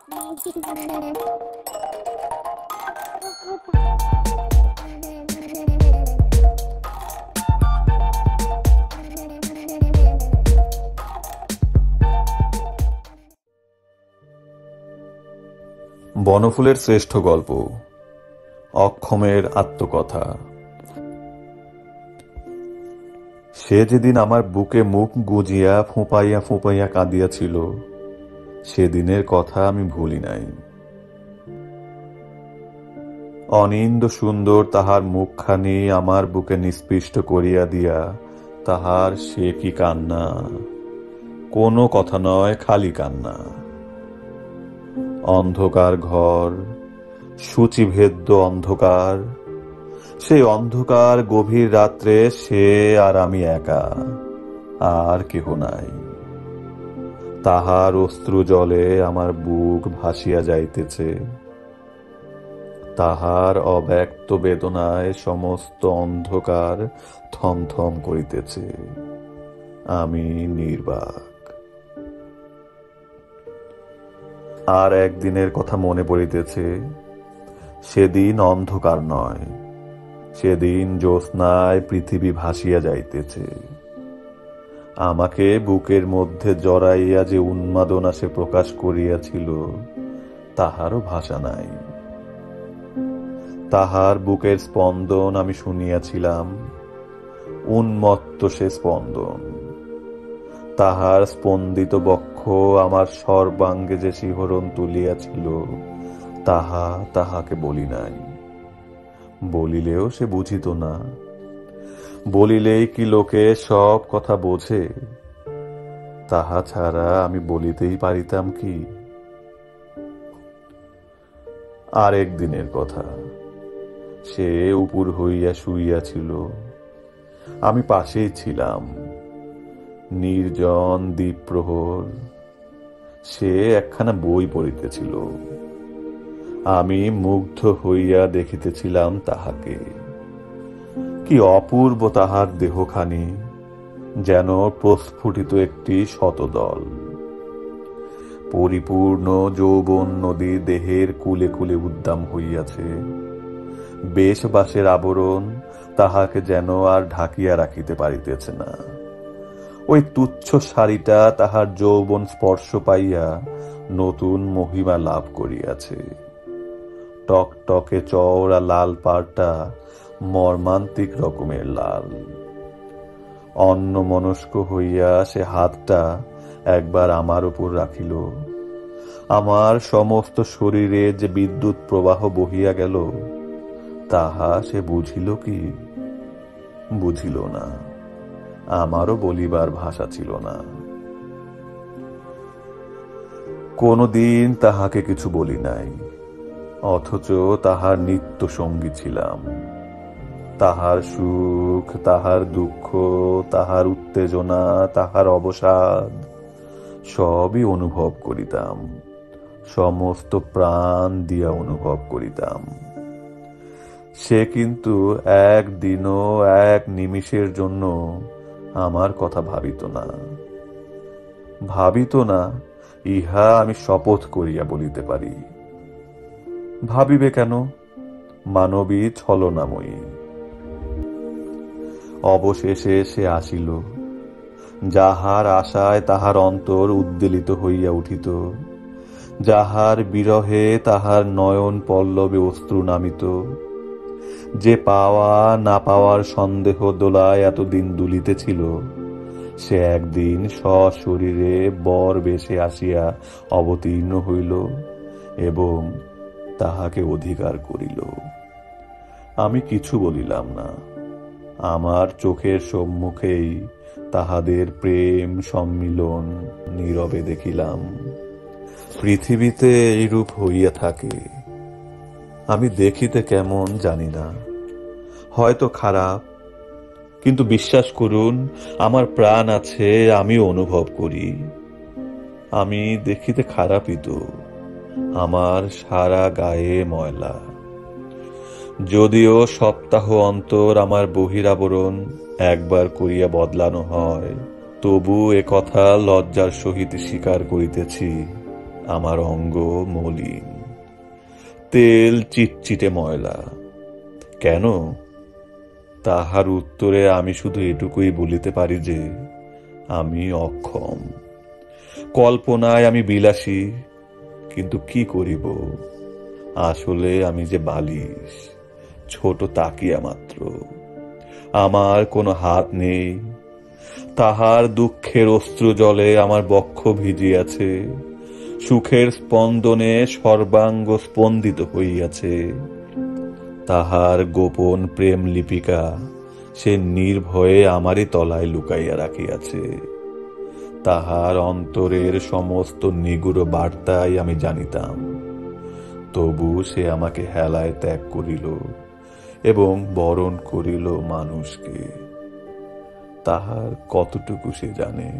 বনফুলের শ্রেষ্ঠ গল্প, অক্ষমের আত্মকথা। সে যেদিন আমার বুকে মুখ গুজিয়া ফুঁপাইয়া ফুঁপাইয়া কাঁদিয়াছিল, সেদিনের কথা আমি ভুলি নাই। অনিন্দ সুন্দর তাহার মুখখানি আমার বুকে নিস্পৃষ্ট করিয়া দিয়া তাহার সে কি কান্না! কোনো কথা নয়, খালি কান্না। অন্ধকার ঘর, সূচিভেদ্য অন্ধকার, সেই অন্ধকার গভীর রাত্রে সে আর আমি একা, আর কেহ নাই। তাহার অশ্রু জলে আমার বুক ভাসিয়া যাইতেছে, তাহার অব্যক্ত বেদনায় সমস্ত অন্ধকার থমথম করিতেছে। আমি নির্বাক। আর একদিনের কথা মনে পড়িতেছে। সেদিন অন্ধকার নয়, সেদিন জ্যোৎস্নায় পৃথিবী ভাসিয়া যাইতেছে। আমাকে বুকের মধ্যে জড়াইয়া যে উন্মাদনা সে প্রকাশ করিয়াছিল, তাহারও ভাষা নাই। তাহার বুকের স্পন্দন আমি শুনিয়াছিলাম, উন্মত্ত সে স্পন্দন। তাহার স্পন্দিত বক্ষ আমার সর্বাঙ্গে যে শিহরণ তুলিয়াছিল, তাহাকে বলি নাই। বলিলেও সে বুঝিত না। বলিলেই কি লোকে সব কথা বোঝে? তাহা ছাড়া আমি বলিতেই পারিতাম কি? আর একদিনের কথা। সে উপুর হইয়া শুইয়াছিল, আমি পাশেই ছিলাম। নির্জন দ্বীপ্রহর, সে একখানা বই পড়িতেছিল। আমি মুগ্ধ হইয়া দেখিতেছিলাম তাহাকে। কি অপূর্ব তাহার দেহখানি, যেন প্রস্ফুটিত একটি শতদল। পরিপূর্ণ যৌবন নদী দেহের কুলে কুলে উদ্দাম হইয়াছে। বেশবাসের আবরণ তাহাকে যেন আর ঢাকিয়া রাখিতে পারিতেছে না। ওই তুচ্ছ শাড়িটা তাহার যৌবন স্পর্শ পাইয়া নতুন মহিমা লাভ করিয়াছে। টকটকে চওড়া লাল পাড়টা মর্মান্তিক রকমের লাল। অন্যমনস্ক হইয়া সে হাতটা একবার আমার উপর রাখিল। আমার সমস্ত শরীরে যে বিদ্যুৎ প্রবাহ বহিয়া গেল, তাহা সে বুঝিল কি? বুঝিল না। আমারও বলিবার ভাষা ছিল না। কোনদিন তাহাকে কিছু বলি নাই, অথচ তাহার নিত্য সঙ্গী ছিলাম। তাহার সুখ, তাহার দুঃখ, তাহার উত্তেজনা, তাহার অবসাদ সবই অনুভব করিতাম, সমস্ত প্রাণ দিয়া অনুভব করিতাম। সে কিন্তু একদিনও এক নিমিষের জন্য আমার কথা ভাবিত না। ভাবিত না, ইহা আমি শপথ করিয়া বলিতে পারি। ভাবিবে কেন? মানবী ছলনাময়ী। অবশেষে সে আসিল। যাহার আশায় তাহার অন্তর উদ্বেলিত হইয়া উঠিত, যাহার বিরহে তাহার নয়ন পল্লবে অশ্রু নামিত, যে পাওয়া না পাওয়ার সন্দেহ দোলায় এতদিন দুলিতেছিল, সে একদিন সশরীরে বর বেশে আসিয়া অবতীর্ণ হইল এবং তাহাকে অধিকার করিল। আমি কিছু বলিলাম না। আমার চোখের সম্মুখেই তাহাদের প্রেম সম্মিলন নীরবে দেখিলাম। পৃথিবীতে এইরূপ হইয়া থাকে। আমি দেখিতে কেমন জানি না, হয়তো খারাপ, কিন্তু বিশ্বাস করুন, আমার প্রাণ আছে, আমিও অনুভব করি। আমি দেখিতে খারাপই তো, আমার সারা গায়ে ময়লা। যদিও সপ্তাহ অন্তর আমার বহিরাবরণ একবার করিয়া বদলানো হয়, তবু এ কথা লজ্জার সহিত স্বীকার করিতেছি, আমার অঙ্গ মলিন, তেল চিটচিটে ময়লা। কেন? তাহার উত্তরে আমি শুধু এটুকুই বলিতে পারি যে আমি অক্ষম। কল্পনায় আমি বিলাসী, কিন্তু কি করিব, আসলে আমি যে বালিশ, ছোট তাকিয়া মাত্র। আমার কোনো হাত নেই। তাহার দুঃখের অশ্রু জলে আমার বক্ষ ভিজিয়াছে, সুখের স্পন্দনে সর্বাঙ্গ স্পন্দিত হইয়াছে। তাহার গোপন প্রেম লিপিকা সে নির্ভয়ে আমারই তলায় লুকাইয়া রাখিয়াছে। তাহার অন্তরের সমস্ত নিগুড় বার্তাই আমি জানিতাম। তবু সে আমাকে হেলায় ত্যাগ করিল এবং বরণ করিল মানুষকে। তাহার কতটুকু সে জানে?